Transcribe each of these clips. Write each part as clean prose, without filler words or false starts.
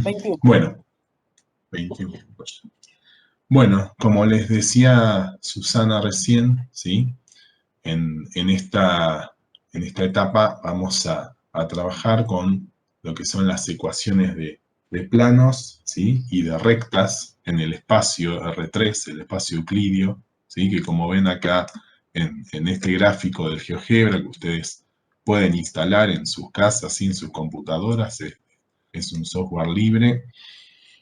21. Bueno, 21. Bueno, como les decía Susana recién, ¿sí? En esta etapa vamos a trabajar con lo que son las ecuaciones de planos, ¿sí? Y de rectas en el espacio R3, el espacio euclidio, ¿sí? Que como ven acá en este gráfico del GeoGebra que ustedes pueden instalar en sus casas, en sus computadoras, es un software libre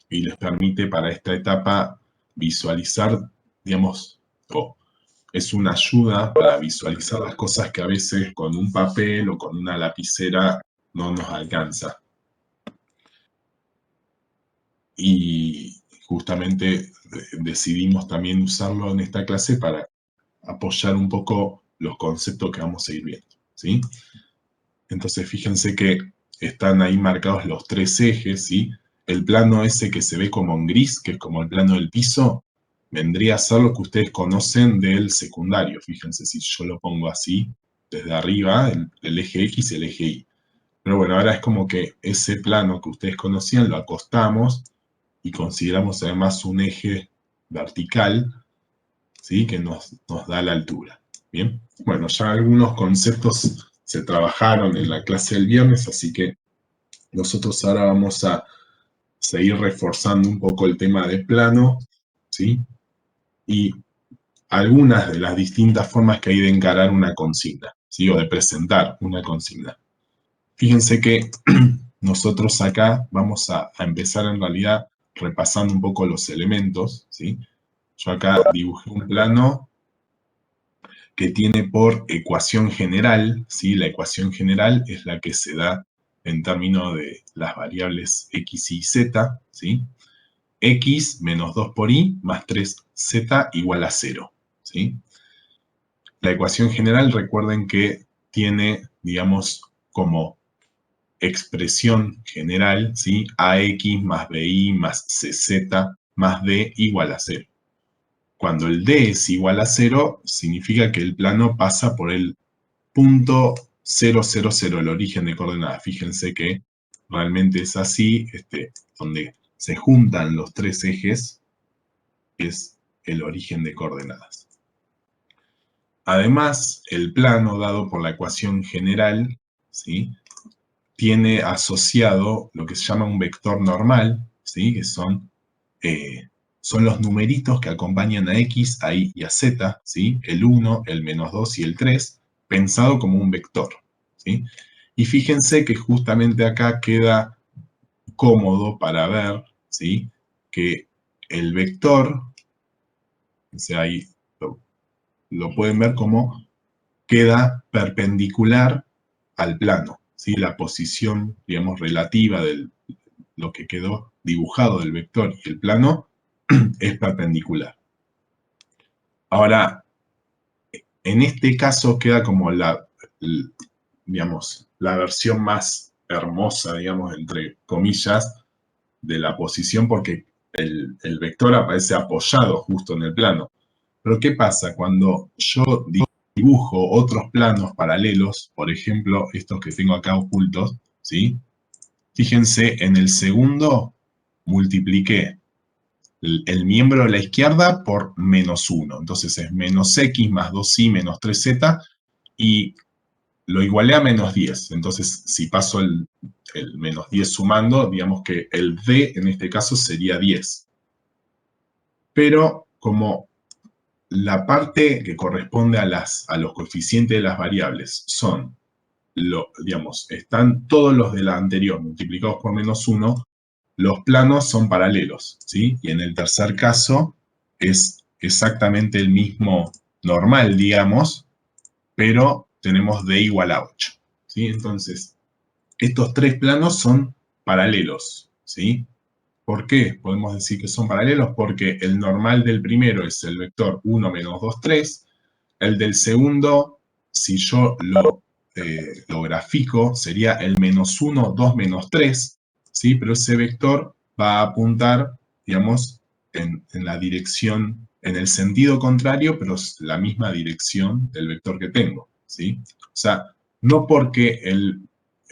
y les permite para esta etapa visualizar, digamos, es una ayuda para visualizar las cosas que a veces con un papel o con una lapicera no nos alcanza. Y justamente decidimos también usarlo en esta clase para apoyar un poco los conceptos que vamos a ir viendo, ¿sí? Entonces fíjense que están ahí marcados los tres ejes, ¿sí? El plano ese que se ve como en gris, que es como el plano del piso, vendría a ser lo que ustedes conocen del secundario. Fíjense si yo lo pongo así, desde arriba, el eje X y el eje Y. Pero bueno, ahora es como que ese plano que ustedes conocían lo acostamos y consideramos además un eje vertical, ¿sí? Que nos da la altura. Bien, bueno, ya algunos conceptos se trabajaron en la clase del viernes, así que nosotros ahora vamos a seguir reforzando un poco el tema de plano, ¿sí? Y algunas de las distintas formas que hay de encarar una consigna, ¿sí? O de presentar una consigna. Fíjense que nosotros acá vamos a empezar en realidad repasando un poco los elementos, ¿sí? Yo acá dibujé un plano que tiene por ecuación general, ¿sí? La ecuación general es la que se da en términos de las variables x y z, ¿sí? X menos 2 por y más 3z igual a 0, ¿sí? La ecuación general, recuerden que tiene, digamos, como expresión general, ¿sí? AX más BY más CZ más D igual a 0. Cuando el D es igual a 0, significa que el plano pasa por el punto 0, 0, 0, el origen de coordenadas. Fíjense que realmente es así, donde se juntan los tres ejes, es el origen de coordenadas. Además, el plano dado por la ecuación general, ¿sí? Tiene asociado lo que se llama un vector normal, ¿sí? Que son los numeritos que acompañan a X, a Y y a Z, ¿sí? El 1, el menos 2 y el 3, pensado como un vector, ¿sí? Y fíjense que justamente acá queda cómodo para ver, ¿sí? Que el vector, o sea, ahí lo pueden ver como queda perpendicular al plano, ¿sí? La posición, digamos, relativa de lo que quedó dibujado del vector y el plano es perpendicular. Ahora, en este caso queda como digamos, la versión más hermosa, digamos, entre comillas, de la posición porque el vector aparece apoyado justo en el plano. Pero ¿qué pasa? Cuando yo dibujo otros planos paralelos, por ejemplo, estos que tengo acá ocultos, ¿sí? Fíjense, en el segundo multipliqué el miembro de la izquierda por menos 1. Entonces es menos x más 2y menos 3z y lo igualé a menos 10. Entonces, si paso el menos 10 sumando, digamos que el d en este caso sería 10. Pero como la parte que corresponde a los coeficientes de las variables son, digamos, están todos los de la anterior multiplicados por menos 1, los planos son paralelos, ¿sí? Y en el tercer caso es exactamente el mismo normal, digamos, pero tenemos d igual a 8, ¿sí? Entonces, estos tres planos son paralelos, ¿sí? ¿Por qué podemos decir que son paralelos? Porque el normal del primero es el vector 1 menos 2, 3. El del segundo, si yo lo grafico, sería el menos 1, 2, menos 3, ¿sí? Pero ese vector va a apuntar, digamos, en la dirección, en el sentido contrario, pero es la misma dirección del vector que tengo, ¿sí? O sea, no porque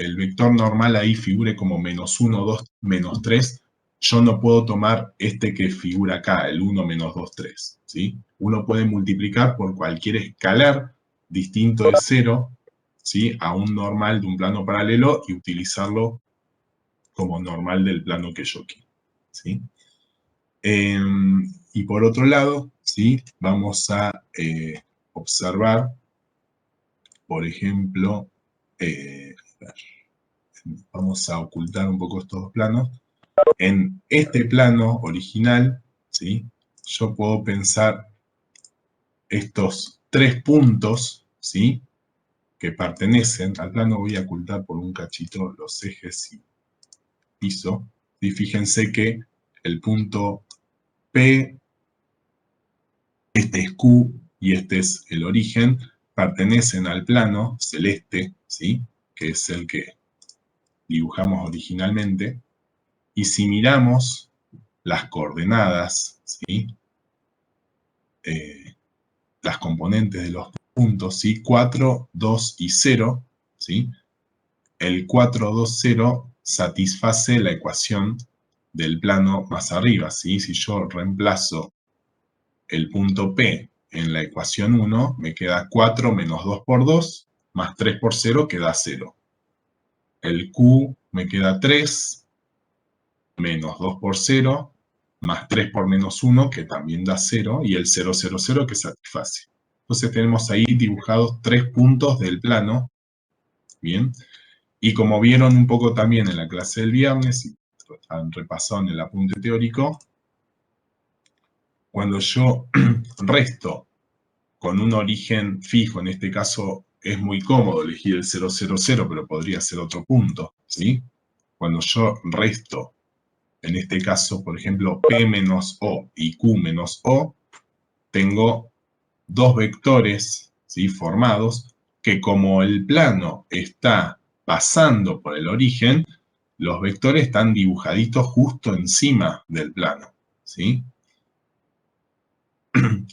el vector normal ahí figure como -1, 2, -3, yo no puedo tomar este que figura acá, el 1, -2, 3, ¿sí? Uno puede multiplicar por cualquier escalar distinto de 0, ¿sí? A un normal de un plano paralelo y utilizarlo como normal del plano que yo quiero, ¿sí? Y por otro lado, ¿sí? Vamos a observar, por ejemplo, vamos a ocultar un poco estos dos planos. En este plano original, ¿sí? Yo puedo pensar estos tres puntos, ¿sí? Que pertenecen al plano. Voy a ocultar por un cachito los ejes y piso. Y fíjense que el punto P, este es Q y este es el origen, pertenecen al plano celeste, ¿sí? Que es el que dibujamos originalmente. Y si miramos las coordenadas, ¿sí? Las componentes de los puntos, ¿sí? 4, 2 y 0, ¿sí? El 4, 2, 0 satisface la ecuación del plano más arriba, ¿sí? Si yo reemplazo el punto P en la ecuación 1, me queda 4 menos 2 por 2, más 3 por 0 queda 0. El Q me queda 3, menos 2 por 0, más 3 por menos 1, que también da 0, y el 0, 0, 0 que satisface. Entonces tenemos ahí dibujados tres puntos del plano, ¿bien? Y como vieron un poco también en la clase del viernes, y han repasado en el apunte teórico, cuando yo resto con un origen fijo, en este caso es muy cómodo elegir el 0, 0, 0, pero podría ser otro punto, ¿sí? Cuando yo resto, en este caso, por ejemplo, P menos O y Q menos O, tengo dos vectores, ¿sí? Formados, que como el plano está pasando por el origen, los vectores están dibujaditos justo encima del plano, ¿sí?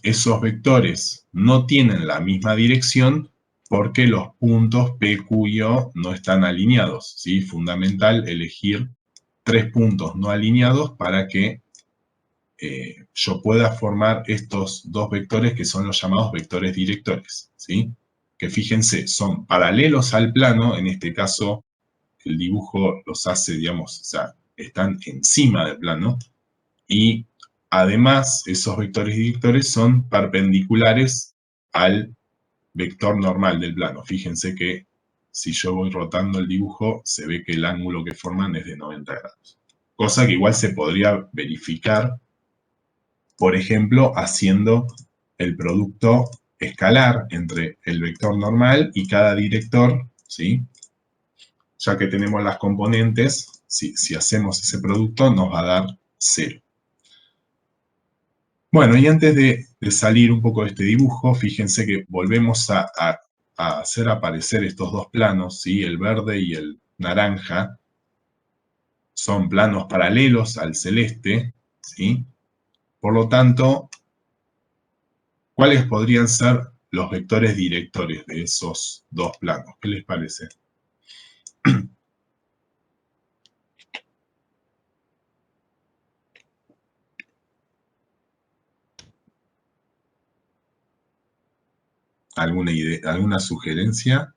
Esos vectores no tienen la misma dirección porque los puntos P, Q y O no están alineados, ¿sí? Fundamental elegir tres puntos no alineados para que yo pueda formar estos dos vectores que son los llamados vectores directores, ¿sí? Que fíjense, son paralelos al plano, en este caso el dibujo los hace, digamos, o sea, están encima del plano, y además esos vectores directores son perpendiculares al vector normal del plano. Fíjense que si yo voy rotando el dibujo, se ve que el ángulo que forman es de 90 grados. Cosa que igual se podría verificar, por ejemplo, haciendo el producto escalar entre el vector normal y cada director, ¿sí? Ya que tenemos las componentes, si hacemos ese producto nos va a dar 0. Bueno, y antes de salir un poco de este dibujo, fíjense que volvemos a hacer aparecer estos dos planos, ¿sí? El verde y el naranja son planos paralelos al celeste, ¿sí? Por lo tanto, ¿cuáles podrían ser los vectores directores de esos dos planos? ¿Qué les parece? ¿Alguna idea, alguna sugerencia?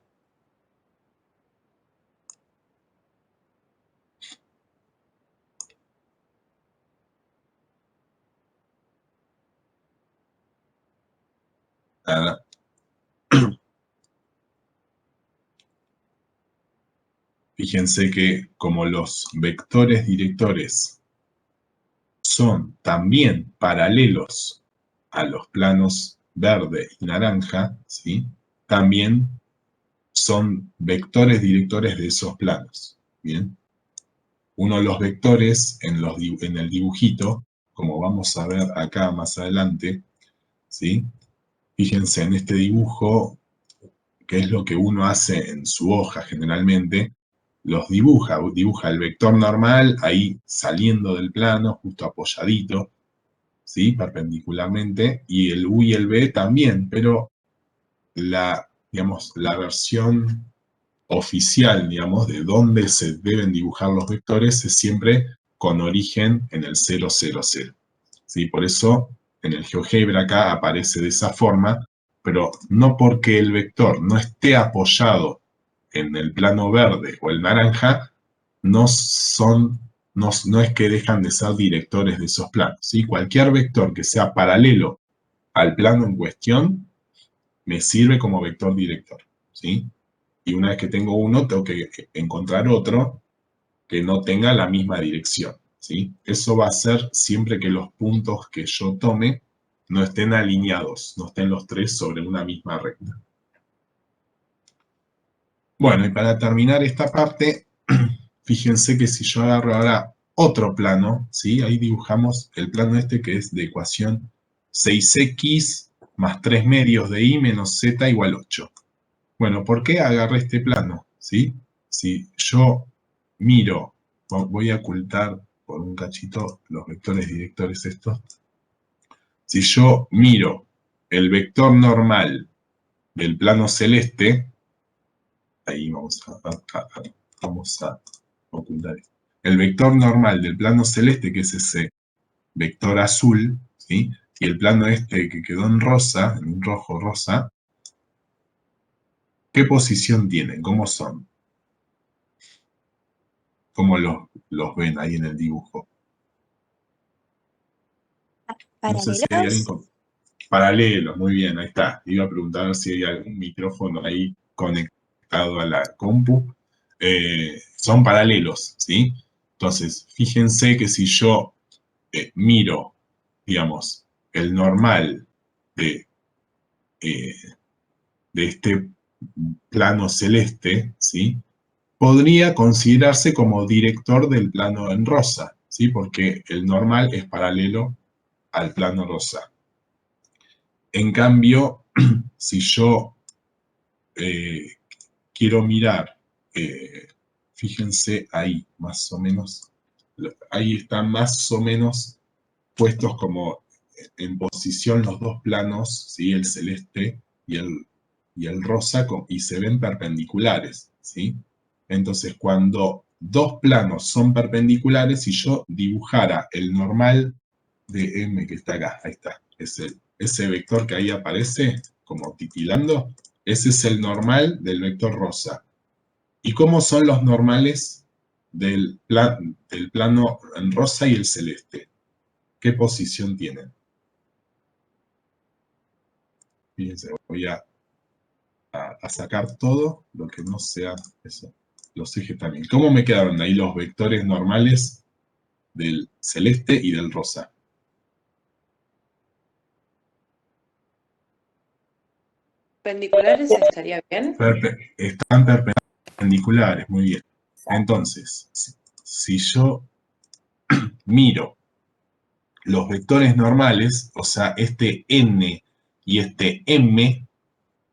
Nada. Fíjense que como los vectores directores son también paralelos a los planos verde y naranja, ¿sí? También son vectores directores de esos planos, ¿bien? Uno de los vectores en el dibujito, como vamos a ver acá más adelante, ¿sí? Fíjense en este dibujo, que es lo que uno hace en su hoja generalmente, los dibuja el vector normal ahí saliendo del plano, justo apoyadito, ¿sí? Perpendicularmente, y el U y el B también, pero digamos, la versión oficial, digamos, de dónde se deben dibujar los vectores es siempre con origen en el 0, 0, 0. ¿Sí? Por eso en el GeoGebra acá aparece de esa forma, pero no porque el vector no esté apoyado en el plano verde o el naranja, no es que dejan de ser directores de esos planos, ¿sí? Cualquier vector que sea paralelo al plano en cuestión me sirve como vector director, ¿sí? Y una vez que tengo uno, tengo que encontrar otro que no tenga la misma dirección, ¿sí? Eso va a ser siempre que los puntos que yo tome no estén alineados, no estén los tres sobre una misma recta. Bueno, y para terminar esta parte, fíjense que si yo agarro ahora otro plano, ¿sí? Ahí dibujamos el plano este que es de ecuación 6x más 3 medios de y menos z igual 8. Bueno, ¿por qué agarré este plano? ¿Sí? Si yo miro, voy a ocultar por un cachito los vectores directores estos. Si yo miro el vector normal del plano celeste, ahí vamos a ocultar esto. El vector normal del plano celeste, que es ese vector azul, ¿sí? Y el plano este que quedó en rosa, en un rojo rosa, ¿qué posición tienen? ¿Cómo son? ¿Cómo los ven ahí en el dibujo? No sé si hay alguien con... Paralelos, muy bien, ahí está. Iba a preguntar si hay algún micrófono ahí conectado a la compu. Son paralelos, ¿sí? Entonces, fíjense que si yo miro, digamos, el normal de, eh, de este plano celeste, ¿sí? Podría considerarse como director del plano en rosa, ¿sí? Porque el normal es paralelo al plano rosa. En cambio, si yo quiero mirar, fíjense ahí, más o menos, ahí están más o menos puestos como en posición los dos planos, ¿sí? El celeste y el rosa, y se ven perpendiculares, ¿sí? Entonces, cuando dos planos son perpendiculares, si yo dibujara el normal de M que está acá, ahí está, ese vector que ahí aparece como titilando, ese es el normal del vector rosa. ¿Y cómo son los normales del plano en rosa y el celeste? ¿Qué posición tienen? Fíjense, voy a sacar todo lo que no sea eso. Los ejes también. ¿Cómo me quedaron ahí los vectores normales del celeste y del rosa? ¿Perpendiculares estaría bien? Están perpendiculares, muy bien. Entonces, si yo miro los vectores normales, o sea, este n y este m,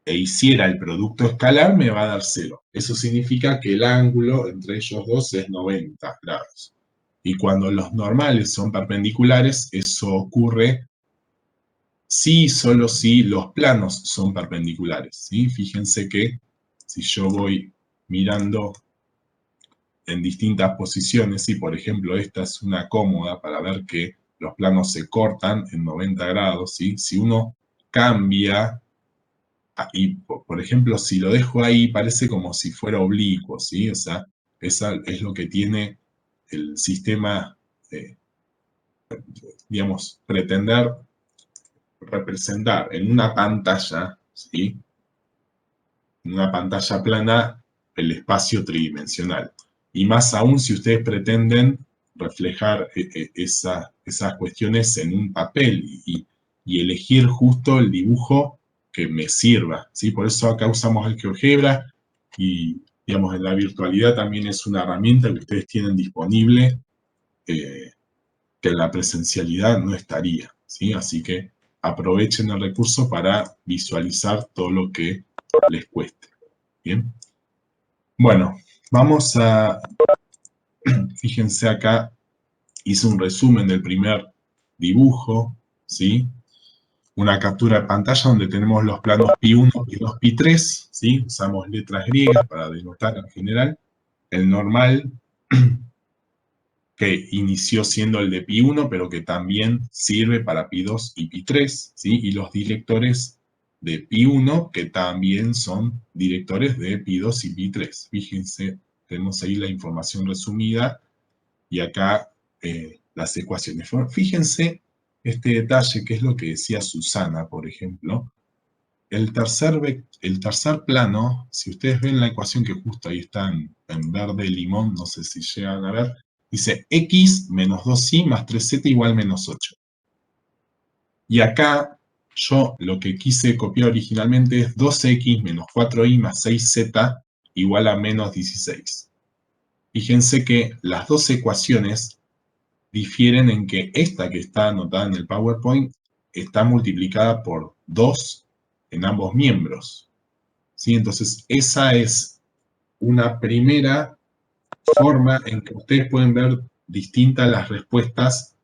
e hiciera el producto escalar, me va a dar 0. Eso significa que el ángulo entre ellos dos es 90 grados. Y cuando los normales son perpendiculares, eso ocurre si y solo si los planos son perpendiculares, ¿sí? Fíjense que si yo voy mirando en distintas posiciones, si por ejemplo esta es una cómoda para ver que los planos se cortan en 90 grados, ¿sí? Si uno cambia, y por ejemplo si lo dejo ahí parece como si fuera oblicuo, ¿sí? O sea, esa es lo que tiene el sistema, digamos, pretender representar en una pantalla, ¿sí? En una pantalla plana, el espacio tridimensional. Y más aún si ustedes pretenden reflejar esas cuestiones en un papel y elegir justo el dibujo que me sirva, ¿sí? Por eso acá usamos el GeoGebra y, digamos, en la virtualidad también es una herramienta que ustedes tienen disponible, que en la presencialidad no estaría, ¿sí? Así que aprovechen el recurso para visualizar todo lo que les cueste. Bien. Bueno, vamos a, fíjense acá, hice un resumen del primer dibujo, ¿sí? una captura de pantalla donde tenemos los planos pi1, pi2, pi3, ¿sí? Usamos letras griegas para denotar en general. El normal, que inició siendo el de pi1, pero que también sirve para pi2 y pi3, ¿sí? Y los directores de pi1, que también son directores de pi2 y pi3. Fíjense, tenemos ahí la información resumida y acá las ecuaciones. Fíjense este detalle, que es lo que decía Susana, por ejemplo. El tercer plano, si ustedes ven la ecuación que justo ahí está en verde limón, no sé si llegan a ver, dice x menos 2y más 3z igual menos 8. Y acá yo lo que quise copiar originalmente es 2x menos 4y más 6z igual a menos 16. Fíjense que las dos ecuaciones difieren en que esta que está anotada en el PowerPoint está multiplicada por 2 en ambos miembros. ¿Sí? Entonces, esa es una primera forma en que ustedes pueden ver distintas las respuestas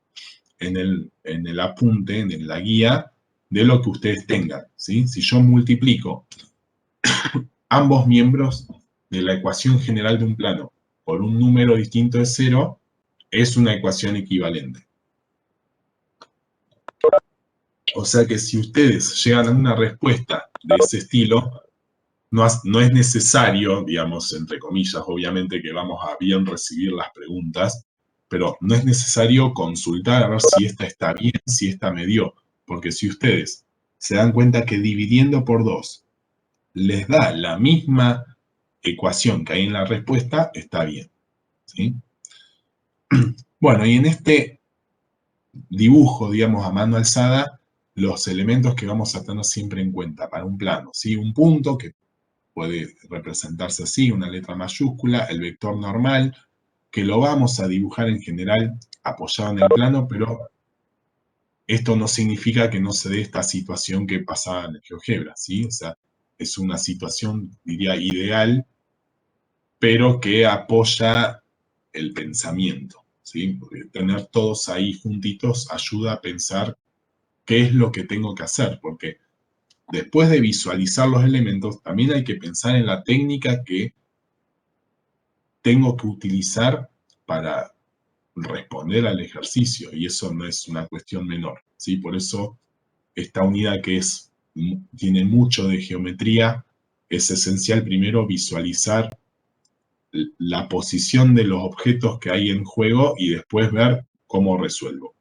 en el apunte, en la guía, de lo que ustedes tengan. ¿Sí? Si yo multiplico ambos miembros de la ecuación general de un plano por un número distinto de 0, es una ecuación equivalente. O sea que si ustedes llegan a una respuesta de ese estilo, no es necesario, digamos, entre comillas, obviamente que vamos a bien recibir las preguntas, pero no es necesario consultar a ver si esta está bien, si esta me dio, porque si ustedes se dan cuenta que dividiendo por 2 les da la misma ecuación que hay en la respuesta, está bien. ¿Sí? Bueno, y en este dibujo, digamos, a mano alzada, los elementos que vamos a tener siempre en cuenta para un plano, ¿sí? Un punto que puede representarse así, una letra mayúscula, el vector normal, que lo vamos a dibujar en general apoyado en el plano, pero esto no significa que no se dé esta situación que pasaba en el GeoGebra, ¿sí? O sea, es una situación, diría, ideal, pero que apoya el pensamiento, ¿sí? Porque tener todos ahí juntitos ayuda a pensar qué es lo que tengo que hacer, porque después de visualizar los elementos, también hay que pensar en la técnica que tengo que utilizar para responder al ejercicio, y eso no es una cuestión menor, ¿sí? Por eso esta unidad que tiene mucho de geometría, es esencial primero visualizar la posición de los objetos que hay en juego y después ver cómo resuelvo.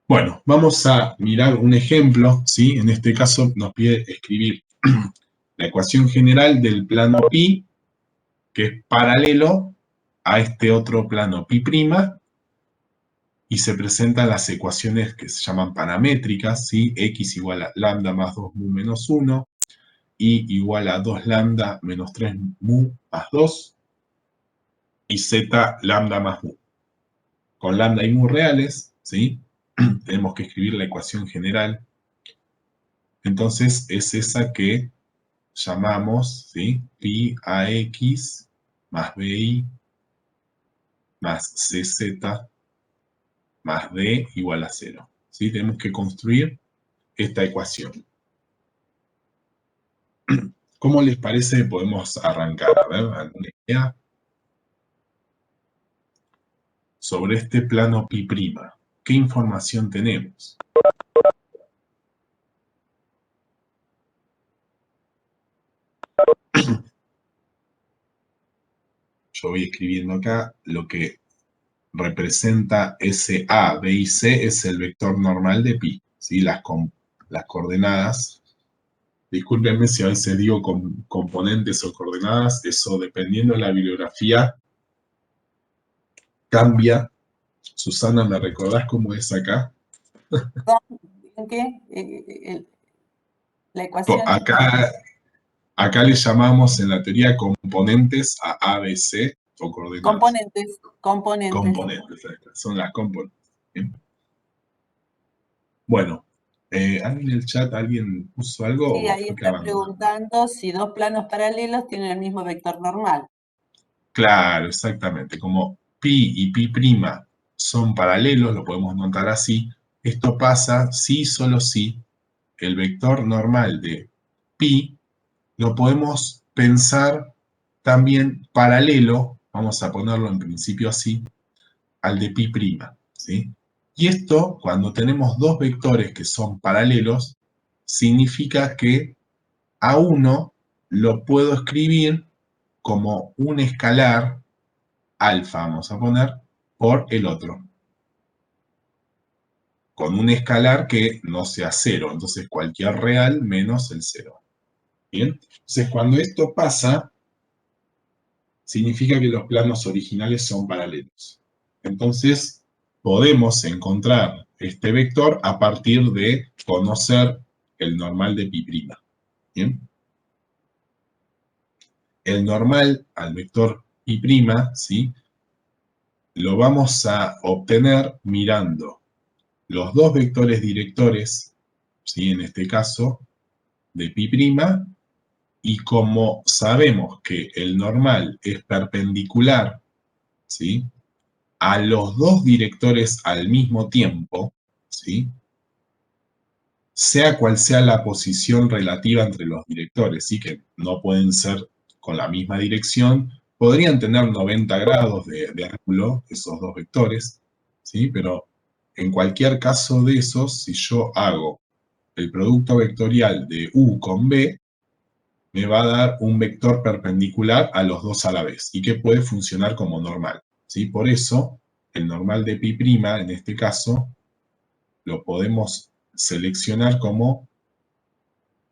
Bueno, vamos a mirar un ejemplo, ¿sí? En este caso nos pide escribir la ecuación general del plano pi, que es paralelo a este otro plano pi', y se presentan las ecuaciones que se llaman paramétricas, ¿sí? X igual a lambda más 2 mu menos 1, y igual a 2 lambda menos 3 mu más 2, y z lambda más mu. Con lambda y mu reales, ¿sí? Tenemos que escribir la ecuación general. Entonces es esa que llamamos, ¿sí? Pi ax más bi más cz más d igual a 0. ¿Sí? Tenemos que construir esta ecuación. ¿Cómo les parece que podemos arrancar? A ver, ¿alguna idea? Sobre este plano pi', ¿qué información tenemos? Yo voy escribiendo acá lo que representa ese A, B y C es el vector normal de pi, ¿sí? Las coordenadas. Discúlpenme si a veces digo componentes o coordenadas, eso dependiendo de la bibliografía cambia. Susana, ¿me recordás cómo es acá? ¿En qué? La ecuación. Acá le llamamos en la teoría componentes a A, B, C o coordenadas. Componentes, son las componentes. ¿Bien? Bueno, ¿alguien en el chat, alguien puso algo? Sí, ahí está preguntando si dos planos paralelos tienen el mismo vector normal. Claro, exactamente. Como pi y pi' son paralelos, lo podemos notar así, esto pasa si, solo si, el vector normal de pi lo podemos pensar también paralelo, vamos a ponerlo en principio así, al de pi', ¿sí? Y esto, cuando tenemos dos vectores que son paralelos, significa que a uno lo puedo escribir como un escalar, alfa, vamos a poner, por el otro. Con un escalar que no sea cero, entonces cualquier real menos el cero. ¿Bien? Entonces, cuando esto pasa, significa que los planos originales son paralelos. Entonces, podemos encontrar este vector a partir de conocer el normal de pi'. ¿Bien? El normal al vector pi', ¿sí? Lo vamos a obtener mirando los dos vectores directores, ¿sí? En este caso, de pi', y como sabemos que el normal es perpendicular, ¿sí?, a los dos directores al mismo tiempo, ¿sí?, sea cual sea la posición relativa entre los directores, ¿sí?, que no pueden ser con la misma dirección, podrían tener 90 grados de ángulo esos dos vectores, ¿sí?, pero en cualquier caso de esos, si yo hago el producto vectorial de u con b, me va a dar un vector perpendicular a los dos a la vez y que puede funcionar como normal, ¿sí? Por eso, el normal de pi', en este caso, lo podemos seleccionar como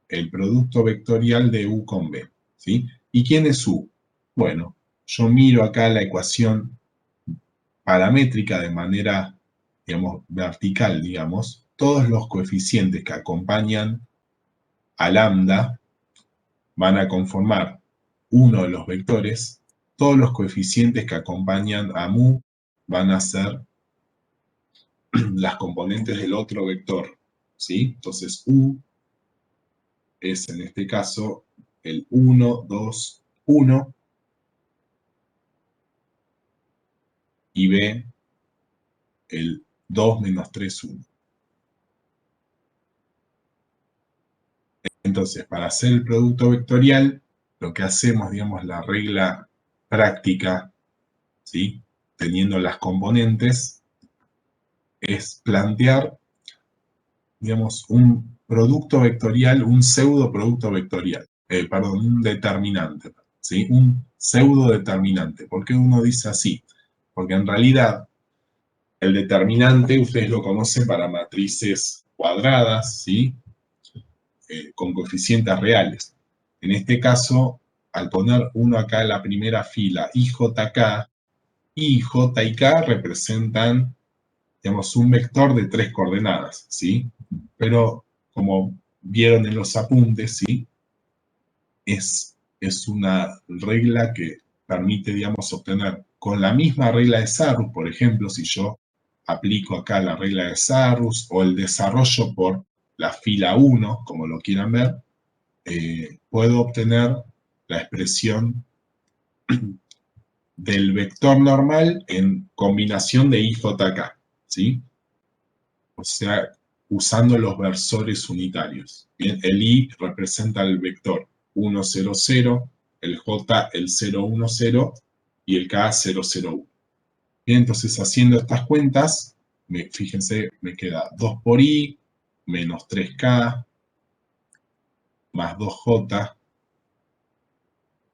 el producto vectorial de u con b, ¿sí? ¿Y quién es u? Bueno, yo miro acá la ecuación paramétrica de manera, digamos, vertical, digamos, todos los coeficientes que acompañan a lambda van a conformar uno de los vectores, todos los coeficientes que acompañan a mu van a ser las componentes del otro vector, ¿sí? Entonces u es en este caso el 1, 2, 1, y b el 2 menos 3, 1. Entonces, para hacer el producto vectorial, lo que hacemos, digamos, la regla práctica, ¿sí?, teniendo las componentes, es plantear, digamos, un producto vectorial, un pseudo producto vectorial, perdón, un determinante, ¿sí? Un pseudo determinante. ¿Por qué uno dice así? Porque en realidad el determinante ustedes lo conocen para matrices cuadradas, ¿sí?, con coeficientes reales. En este caso, al poner uno acá en la primera fila, IJK, y J y K representan, digamos, un vector de 3 coordenadas, ¿sí? Pero, como vieron en los apuntes, ¿sí?, es una regla que permite, digamos, obtener con la misma regla de Sarrus, por ejemplo, si yo aplico acá la regla de Sarrus o el desarrollo por la fila 1, como lo quieran ver, puedo obtener la expresión del vector normal en combinación de IJK, ¿sí? O sea, usando los versores unitarios. Bien, el I representa el vector 1, 0, 0, el J el 0, 1, 0 y el K 0, 0, 1. Bien, entonces haciendo estas cuentas, fíjense, me queda 2 por I, menos 3K, más 2J,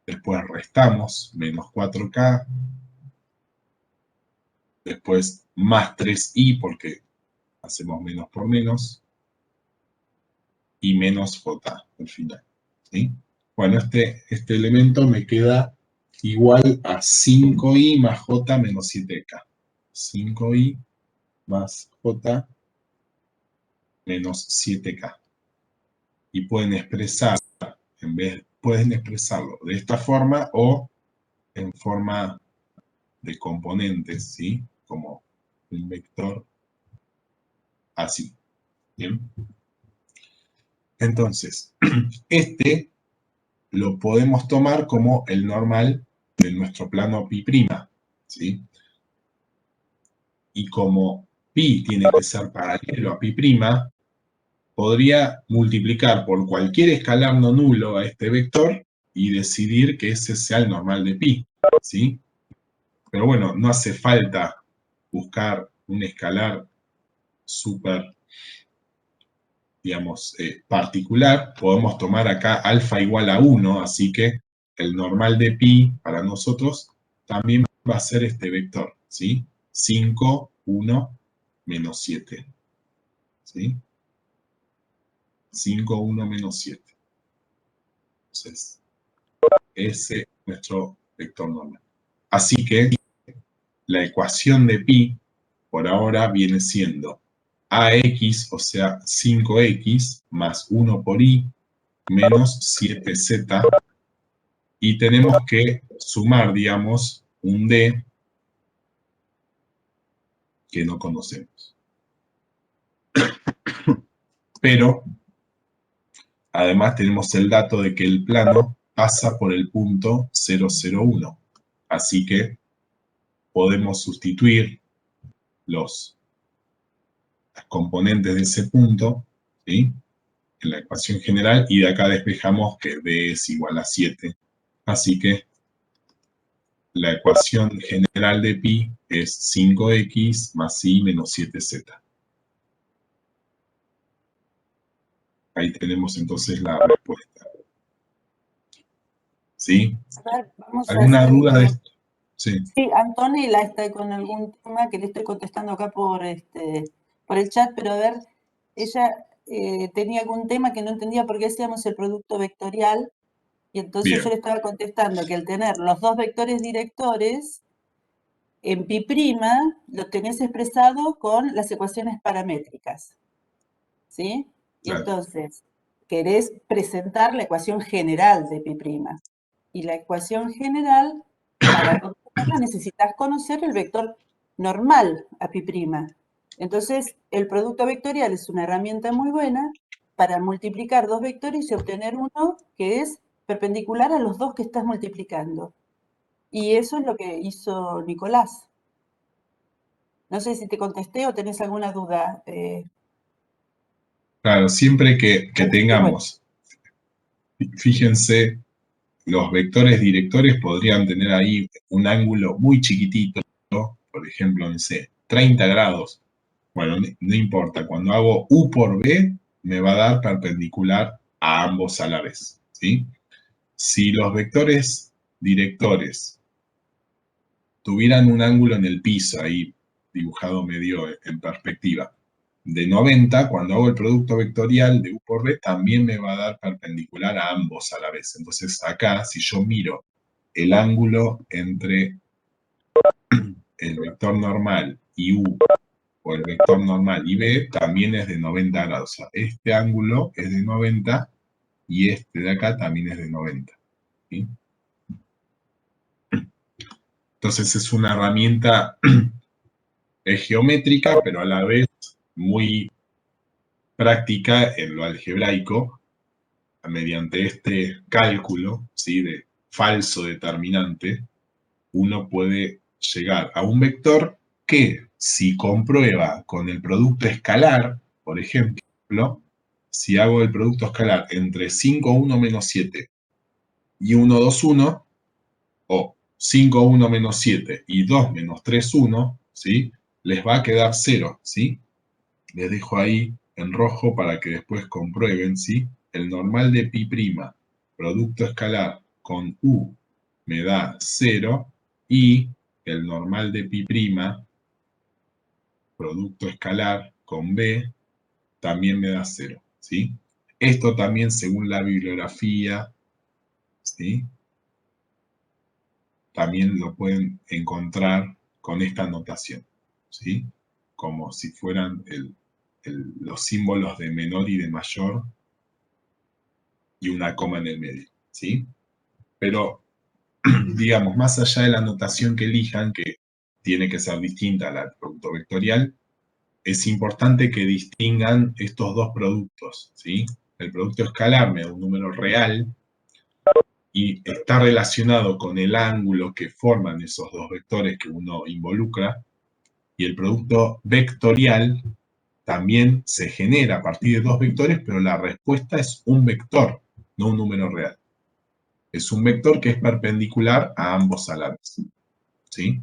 después restamos, menos 4K, después más 3I porque hacemos menos por menos, y menos J al final, ¿sí? Bueno, este elemento me queda igual a 5i más j menos 7k. 5i más j menos 7k. Y pueden expresarlo de esta forma o en forma de componentes, ¿sí? Como un vector así. ¿Bien? Entonces, lo podemos tomar como el normal de nuestro plano pi', ¿sí? Y como pi tiene que ser paralelo a pi', podría multiplicar por cualquier escalar no nulo a este vector y decidir que ese sea el normal de pi, ¿sí? Pero bueno, no hace falta buscar un escalar súper, digamos, particular. Podemos tomar acá alfa igual a 1, así que el normal de pi para nosotros también va a ser este vector, ¿sí? 5, 1, menos 7, ¿sí? 5, 1, menos 7. Entonces, ese es nuestro vector normal. Así que la ecuación de pi por ahora viene siendo ax, o sea, 5x más 1 por i menos 7z, y tenemos que sumar, digamos, un d que no conocemos. Pero además tenemos el dato de que el plano pasa por el punto 0,01. Así que podemos sustituir las componentes de ese punto, ¿sí?, en la ecuación general, y de acá despejamos que d es igual a 7. Así que la ecuación general de pi es 5x más i menos 7z. Ahí tenemos entonces la respuesta. ¿Sí? A ver, vamos a ¿Alguna hacer duda de esto? Sí. Sí, Antonella está con algún tema que le estoy contestando acá por el chat, pero a ver, ella tenía algún tema que no entendía por qué hacíamos el producto vectorial, y entonces Bien. yo le estaba contestando que al tener los dos vectores directores, en pi' lo tenés expresado con las ecuaciones paramétricas, ¿sí? Y Claro. entonces querés presentar la ecuación general de pi'. Y la ecuación general, para conocerla necesitas conocer el vector normal a pi'. Entonces, el producto vectorial es una herramienta muy buena para multiplicar dos vectores y obtener uno que es perpendicular a los dos que estás multiplicando. Y eso es lo que hizo Nicolás. No sé si te contesté o tenés alguna duda. Claro, siempre que tengamos, fíjense, los vectores directores podrían tener ahí un ángulo muy chiquitito, ¿no? Por ejemplo, no sé, 30 grados. Bueno, no importa, cuando hago u por b, me va a dar perpendicular a ambos a la vez, ¿sí? Si los vectores directores tuvieran un ángulo en el piso, ahí dibujado medio en perspectiva, de 90, cuando hago el producto vectorial de u por b, también me va a dar perpendicular a ambos a la vez. Entonces acá, si yo miro el ángulo entre el vector normal y u, o el vector normal y b, también es de 90 grados. O sea, este ángulo es de 90 y este de acá también es de 90. ¿Sí? Entonces es una herramienta geométrica, pero a la vez muy práctica en lo algebraico, mediante este cálculo, ¿sí?, de falso determinante, uno puede llegar a un vector que, si comprueba con el producto escalar, por ejemplo, si hago el producto escalar entre 5, 1, menos 7 y 1, 2, 1, o 5, 1, menos 7 y 2, menos 3, 1, ¿sí?, les va a quedar 0, ¿sí? Les dejo ahí en rojo para que después comprueben, ¿sí? El normal de pi', producto escalar con u, me da 0, y el normal de pi', producto escalar con b, también me da 0, ¿sí? Esto también según la bibliografía, ¿sí?, también lo pueden encontrar con esta notación, ¿sí?, como si fueran los símbolos de menor y de mayor y una coma en el medio, ¿sí? Pero, digamos, más allá de la notación que elijan, que tiene que ser distinta a la del producto vectorial, es importante que distingan estos dos productos, ¿sí? El producto escalar me da un número real y está relacionado con el ángulo que forman esos dos vectores que uno involucra, Y el producto vectorial también se genera a partir de dos vectores, pero la respuesta es un vector, no un número real. Es un vector que es perpendicular a ambos a la vez. ¿Sí?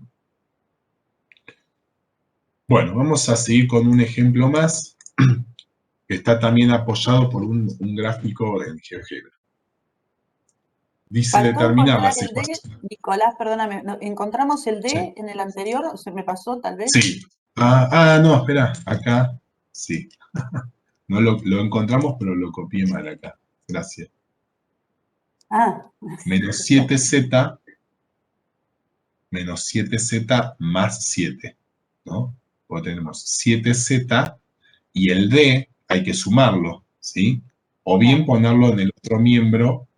Bueno, vamos a seguir con un ejemplo más, que está también apoyado por un gráfico en GeoGebra. Dice Faltó determinar encontrar las el D, ecuaciones. Nicolás, perdóname, ¿encontramos el D Sí. en el anterior? ¿Se me pasó tal vez? Sí. No, espera, acá sí. No lo encontramos, pero lo copié mal acá. Gracias. Ah, Menos 7z, menos 7z más 7, ¿no? Porque tenemos 7z y el D hay que sumarlo, ¿sí? O bien claro. ponerlo en el otro miembro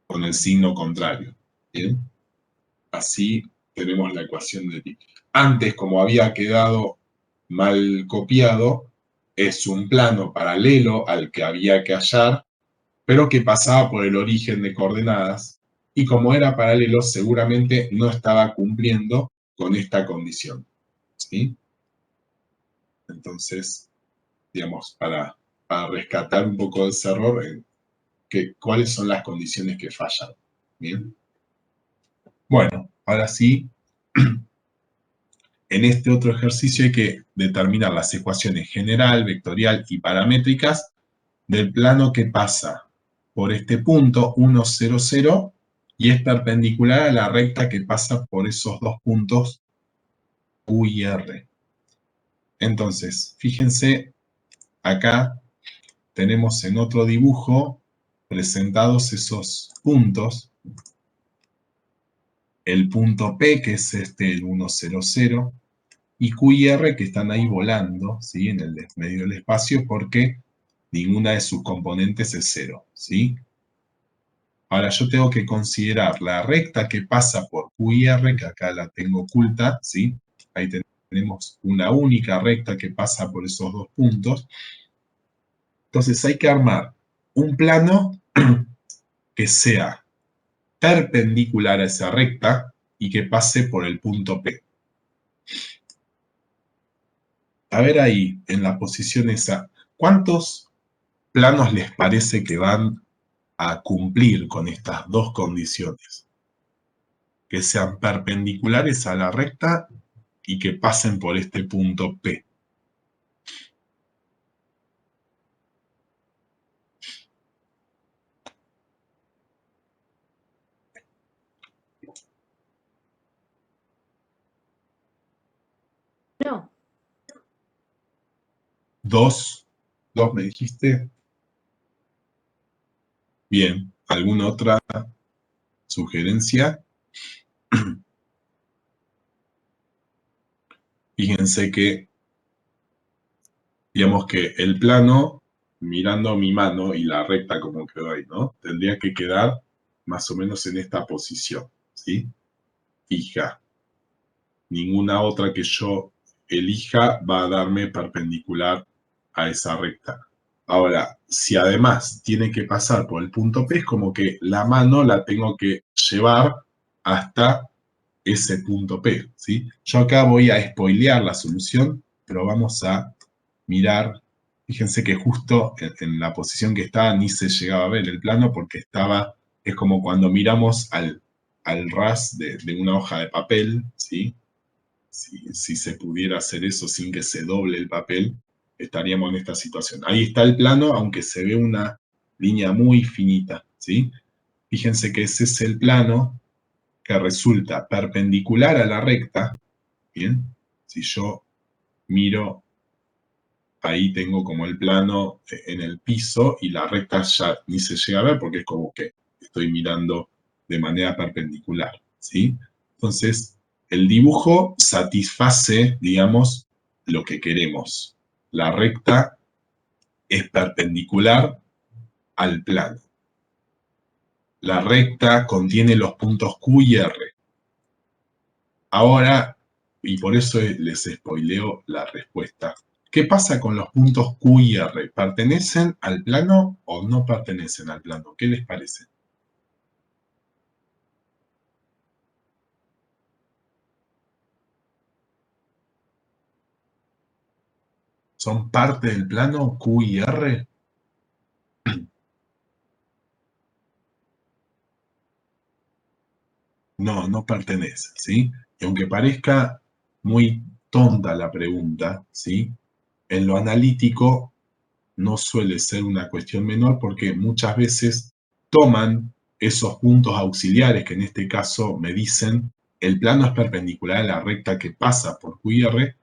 con el signo contrario, ¿bien? Así tenemos la ecuación de pi. Antes, como había quedado mal copiado, es un plano paralelo al que había que hallar, pero que pasaba por el origen de coordenadas, y como era paralelo, seguramente no estaba cumpliendo con esta condición, ¿sí? Entonces, digamos, para rescatar un poco de ese error, ¿cuáles son las condiciones que fallan? ¿Bien? Bueno, ahora sí, en este otro ejercicio hay que determinar las ecuaciones general, vectorial y paramétricas del plano que pasa por este punto 1, 0, 0 y es perpendicular a la recta que pasa por esos dos puntos U y R. Entonces, fíjense, acá tenemos en otro dibujo presentados esos puntos. El punto P, que es el 1, 0, 0, y Q y R, que están ahí volando, ¿sí? En el medio del espacio, porque ninguna de sus componentes es 0, ¿sí? Ahora yo tengo que considerar la recta que pasa por Q y R, que acá la tengo oculta, ¿sí? Ahí tenemos una única recta que pasa por esos dos puntos. Entonces hay que armar un plano que sea perpendicular a esa recta y que pase por el punto P. A ver ahí, en la posición esa, ¿cuántos planos les parece que van a cumplir con estas dos condiciones? Que sean perpendiculares a la recta y que pasen por este punto P. No. ¿Dos? ¿Dos me dijiste? Bien. ¿Alguna otra sugerencia? Fíjense que, digamos que el plano, mirando mi mano y la recta como quedó ahí, ¿no? Tendría que quedar más o menos en esta posición, ¿sí? Fija. Ninguna otra que yo elija va a darme perpendicular a esa recta. Ahora, si además tiene que pasar por el punto P, es como que la mano la tengo que llevar hasta ese punto P, ¿sí? Yo acá voy a spoilear la solución, pero vamos a mirar. Fíjense que justo en la posición que estaba ni se llegaba a ver el plano porque estaba, es como cuando miramos al ras de una hoja de papel, ¿sí? Si se pudiera hacer eso sin que se doble el papel, estaríamos en esta situación. Ahí está el plano, aunque se ve una línea muy finita, ¿sí? Fíjense que ese es el plano que resulta perpendicular a la recta, ¿bien? Si yo miro, ahí tengo como el plano en el piso y la recta ya ni se llega a ver porque es como que estoy mirando de manera perpendicular, ¿sí? Entonces, el dibujo satisface, digamos, lo que queremos. La recta es perpendicular al plano. La recta contiene los puntos Q y R. Ahora, y por eso les spoileo la respuesta. ¿Qué pasa con los puntos Q y R? ¿Pertenecen al plano o no pertenecen al plano? ¿Qué les parece? ¿Son parte del plano Q y R? No, no pertenece, ¿sí? Y aunque parezca muy tonta la pregunta, ¿sí? En lo analítico no suele ser una cuestión menor porque muchas veces toman esos puntos auxiliares que en este caso me dicen el plano es perpendicular a la recta que pasa por Q y R,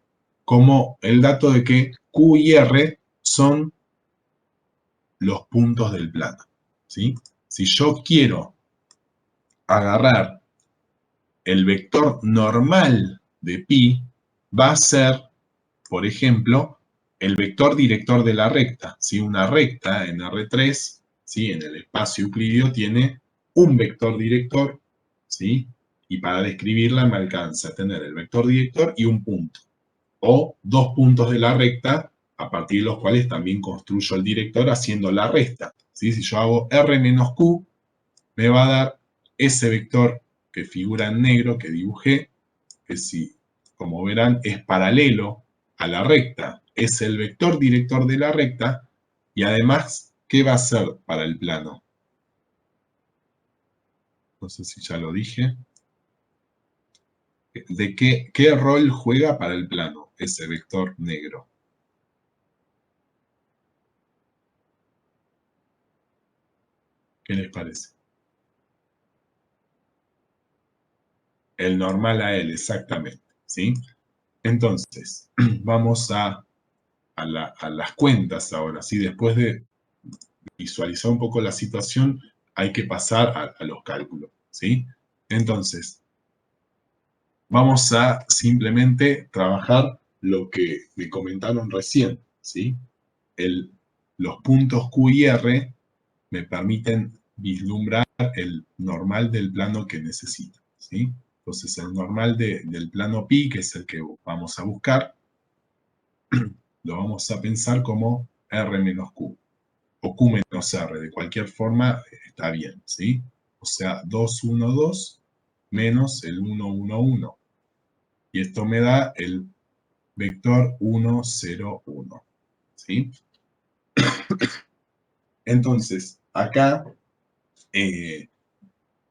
como el dato de que Q y R son los puntos del plano, ¿sí? Si yo quiero agarrar el vector normal de pi, va a ser, por ejemplo, el vector director de la recta. ¿Sí? Una recta en R3, ¿sí? En el espacio euclídeo, tiene un vector director, ¿sí? Y para describirla me alcanza a tener el vector director y un punto. O dos puntos de la recta, a partir de los cuales también construyo el director haciendo la resta. ¿Sí? Si yo hago R menos Q, me va a dar ese vector que figura en negro, que dibujé, que si, como verán, es paralelo a la recta. Es el vector director de la recta y además, ¿qué va a hacer para el plano? No sé si ya lo dije. ¿De qué rol juega para el plano ese vector negro? ¿Qué les parece? El normal a él, exactamente, ¿sí? Entonces, vamos a las cuentas ahora, ¿sí? Después de visualizar un poco la situación, hay que pasar a los cálculos, ¿sí? Entonces, vamos a simplemente trabajar lo que me comentaron recién, ¿sí? Los puntos Q y R me permiten vislumbrar el normal del plano que necesito, ¿sí? Entonces, el normal del plano pi, que es el que vamos a buscar, lo vamos a pensar como R menos Q, o Q menos R, de cualquier forma está bien, ¿sí? O sea, 2, 1, 2 menos el 1, 1, 1. Y esto me da el vector 1, 0, 1, ¿sí? Entonces, acá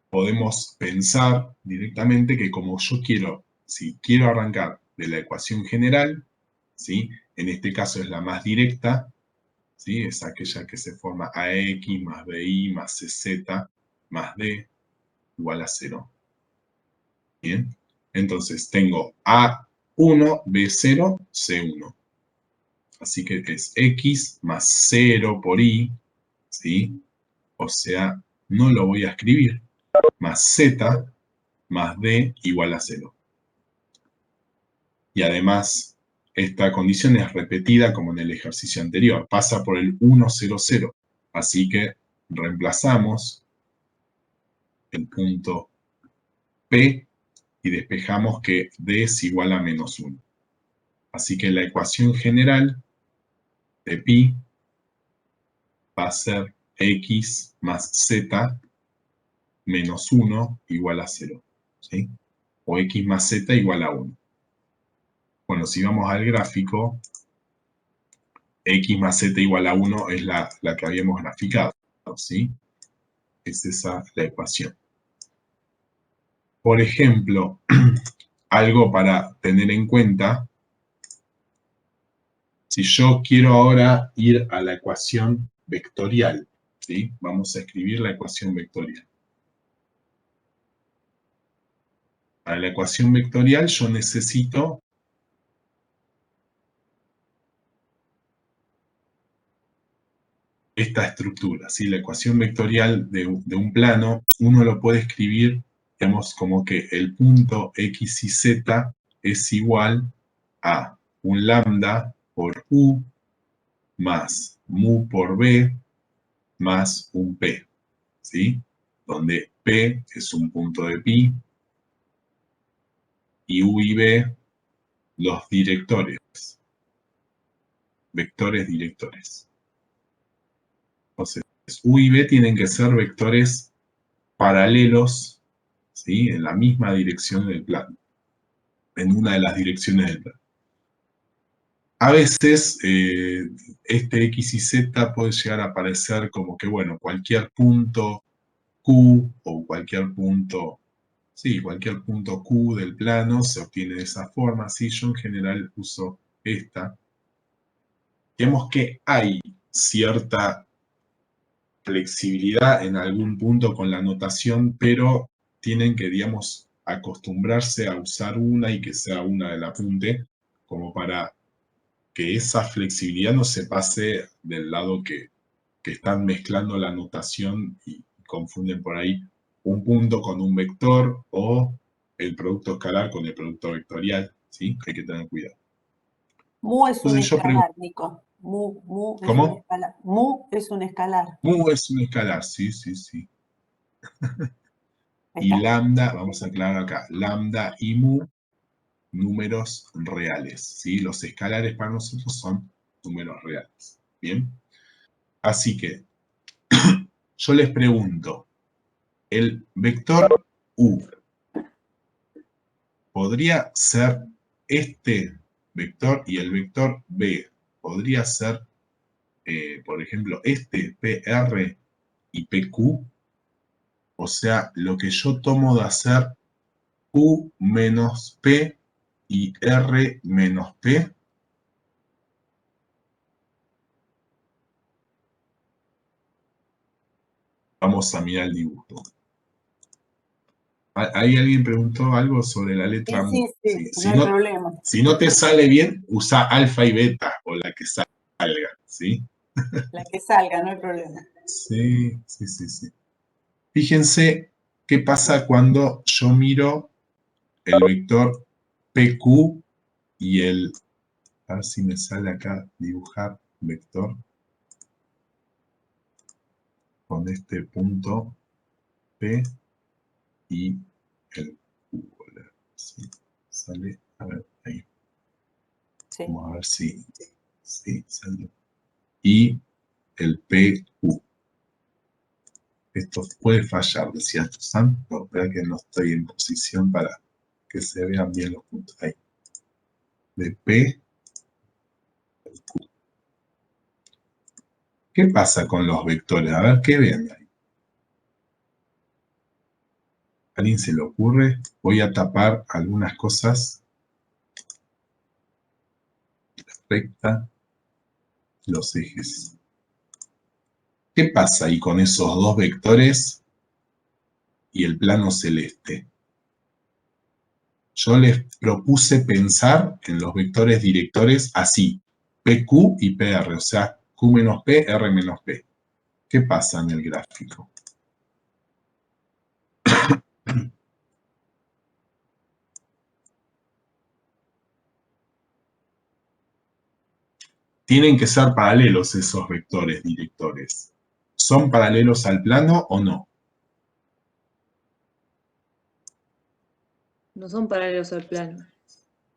podemos pensar directamente que como yo quiero, si quiero arrancar de la ecuación general, ¿sí? En este caso es la más directa, ¿sí? Es aquella que se forma AX más BI más CZ más D igual a 0. ¿Bien? Entonces tengo A1, B0, C1. Así que es X más 0 por Y, ¿sí? O sea, no lo voy a escribir. Más Z más D igual a 0. Y además, esta condición es repetida como en el ejercicio anterior. Pasa por el 1, 0, 0. Así que reemplazamos el punto P y despejamos que D es igual a menos 1. Así que la ecuación general de pi va a ser X más Z menos 1 igual a 0. ¿Sí? O X más Z igual a 1. Bueno, si vamos al gráfico, X más Z igual a 1 es la que habíamos graficado, ¿sí? Es esa la ecuación. Por ejemplo, algo para tener en cuenta, si yo quiero ahora ir a la ecuación vectorial, ¿sí? Vamos a escribir la ecuación vectorial. Para la ecuación vectorial yo necesito esta estructura, ¿sí? La ecuación vectorial de un plano, uno lo puede escribir, digamos, como que el punto X y Z es igual a un lambda por U más mu por B más un P, ¿sí? Donde P es un punto de pi y U y B los directores, vectores directores. Entonces, U y B tienen que ser vectores paralelos, ¿sí? En la misma dirección del plano, en una de las direcciones del plano. a veces este X y Z puede llegar a aparecer como que, bueno, cualquier punto Q o cualquier punto, sí, cualquier punto Q del plano se obtiene de esa forma. Sí, yo en general uso esta. Digamos que hay cierta flexibilidad en algún punto con la notación, pero tienen que, digamos, acostumbrarse a usar una y que sea una del apunte, como para que esa flexibilidad no se pase del lado que están mezclando la notación y confunden por ahí un punto con un vector o el producto escalar con el producto vectorial, ¿sí? Hay que tener cuidado. Mu es un Entonces yo pregunto, escalar, Nico. Mu es un ¿cómo? escalar. Mu es un escalar. Mu es un escalar, sí, sí, sí. Ahí Y está. lambda, vamos a aclarar acá, lambda y mu, números reales, ¿sí? Los escalares para nosotros son números reales, ¿bien? Así que yo les pregunto, el vector u podría ser este vector y el vector b podría ser, por ejemplo, este PR y PQ, o sea, lo que yo tomo de hacer Q menos P y R menos P. Vamos a mirar el dibujo. ¿Ahí alguien preguntó algo sobre la letra mu? Sí, Sí. no hay problema. Si no te sale bien, usa alfa y beta o la que salga, ¿sí? La que salga, no hay problema. Sí, sí, sí, sí. Fíjense qué pasa cuando yo miro el vector PQ y el, a ver si me sale acá dibujar vector con este punto P y el Q. ¿Sí? Sale, a ver, ahí. Sí. Vamos a ver si sale. Y el PQ. Esto puede fallar, decía Susan, pero espera que no estoy en posición para que se vean bien los puntos. Ahí. De P. ¿Qué pasa con los vectores? A ver, ¿qué ven ahí? ¿A alguien se le ocurre? Voy a tapar algunas cosas. Recta, los ejes. ¿Qué pasa ahí con esos dos vectores y el plano celeste? Yo les propuse pensar en los vectores directores así, PQ y PR, o sea, Q menos P, R menos P. ¿Qué pasa en el gráfico? Tienen que ser paralelos esos vectores directores. ¿Son paralelos al plano o no? No son paralelos al plano.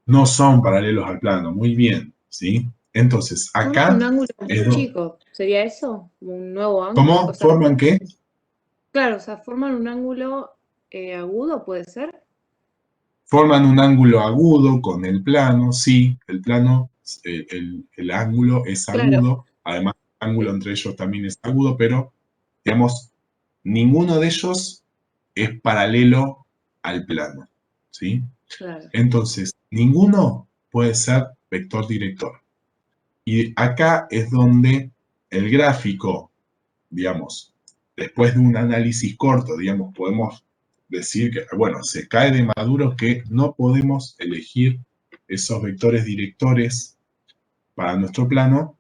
No son paralelos al plano, muy bien, ¿sí? Entonces, acá... Forman un ángulo muy chico, ¿sería eso? ¿Un nuevo ángulo? ¿Cómo? O sea, ¿Forman qué? claro, o sea, forman un ángulo agudo, ¿puede ser? Forman un ángulo agudo con el plano, sí, el plano, el ángulo es Claro. agudo, además el ángulo entre ellos también es agudo, pero, digamos, ninguno de ellos es paralelo al plano, ¿sí? Claro. Entonces, ninguno puede ser vector director. Y acá es donde el gráfico, digamos, después de un análisis corto, digamos, podemos decir que, bueno, se cae de maduro que no podemos elegir esos vectores directores para nuestro plano,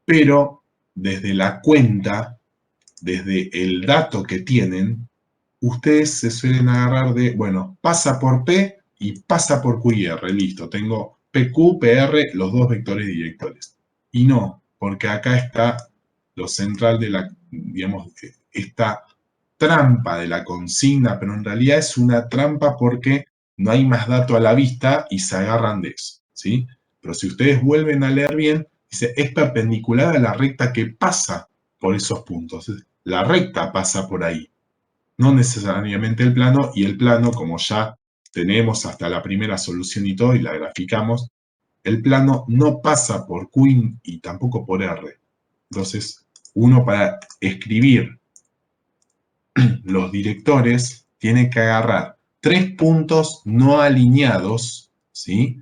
pero desde la cuenta, desde el dato que tienen, ustedes se suelen agarrar de, bueno, pasa por P y pasa por Q y R, listo, tengo PQ, PR, los dos vectores directores. Y no, porque acá está lo central de la, digamos, esta trampa de la consigna, pero en realidad es una trampa porque no hay más dato a la vista y se agarran de eso, ¿sí? Pero si ustedes vuelven a leer bien, dice, es perpendicular a la recta que pasa por esos puntos. La recta pasa por ahí, no necesariamente el plano, y el plano, como ya tenemos hasta la primera solución y todo, y la graficamos, el plano no pasa por Q y tampoco por R. Entonces, uno para escribir los directores tiene que agarrar 3 puntos no alineados, ¿sí?,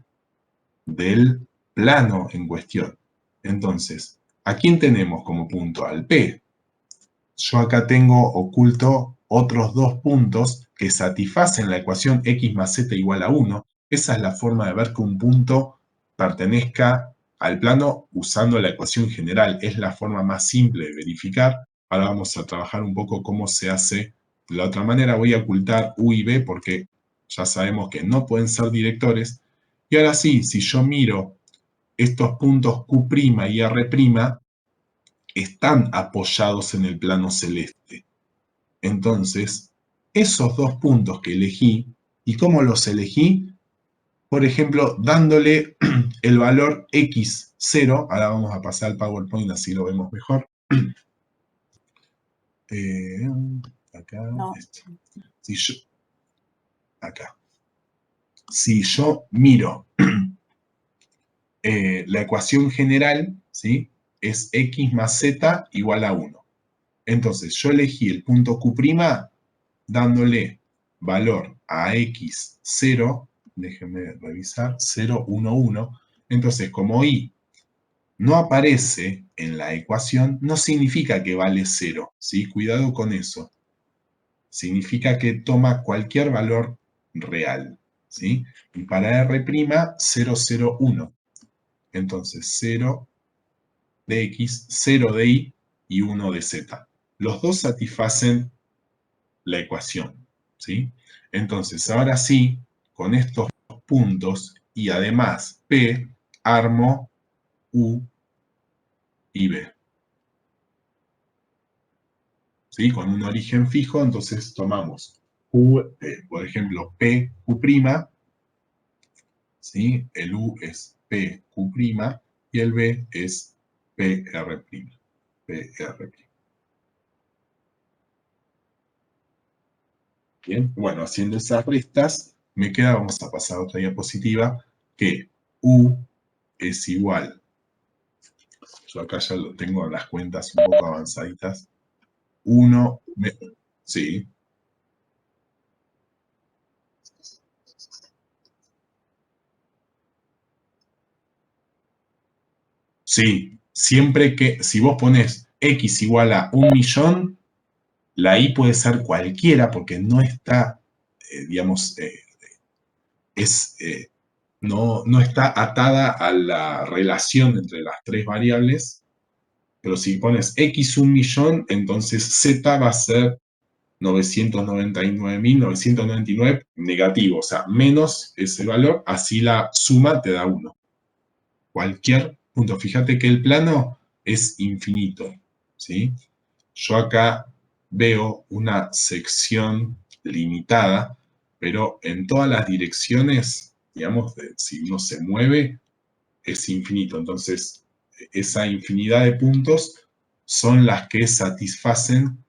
del plano en cuestión. Entonces, ¿a quién tenemos como punto? Al P. Yo acá tengo oculto otros 2 puntos que satisfacen la ecuación x más z igual a 1. Esa es la forma de ver que un punto pertenezca al plano usando la ecuación general. Es la forma más simple de verificar. Ahora vamos a trabajar un poco cómo se hace de la otra manera. Voy a ocultar U y B porque ya sabemos que no pueden ser directores. Y ahora sí, si yo miro estos puntos Q' y R', están apoyados en el plano celeste. Entonces, esos 2 puntos que elegí, ¿y cómo los elegí? Por ejemplo, dándole el valor x0, ahora vamos a pasar al PowerPoint, así lo vemos mejor. Acá, No. Si yo, acá. Si yo miro la ecuación general, ¿sí?, es x más z igual a 1. Entonces, yo elegí el punto Q' dándole valor a x0, déjenme revisar, 0, 1, 1. Entonces, como y no aparece en la ecuación, no significa que vale 0, ¿sí? Cuidado con eso. Significa que toma cualquier valor real, ¿sí? Y para R', 0, 0, 1. Entonces, 0 de x, 0 de y y 1 de z. Los dos satisfacen la ecuación, ¿sí? Entonces, ahora sí, con estos puntos y además P, armo U y B. ¿Sí? Con un origen fijo, entonces tomamos por ejemplo, PQ', ¿sí? El U es PQ' y el B es PR'. PR'. Bien, bueno, haciendo esas restas, me queda, vamos a pasar a otra diapositiva, que U es igual, yo acá ya lo tengo las cuentas un poco avanzaditas, 1, sí, sí, siempre que, si vos pones x igual a 1.000.000, la y puede ser cualquiera porque no está, digamos, no está atada a la relación entre las 3 variables, pero si pones x 1.000.000, entonces z va a ser 999.999 negativo, o sea, menos ese valor, así la suma te da 1. Cualquier punto. Fíjate que el plano es infinito, ¿sí? Yo acá veo una sección limitada, pero en todas las direcciones, digamos, si uno se mueve, es infinito. Entonces, esa infinidad de puntos son las que satisfacen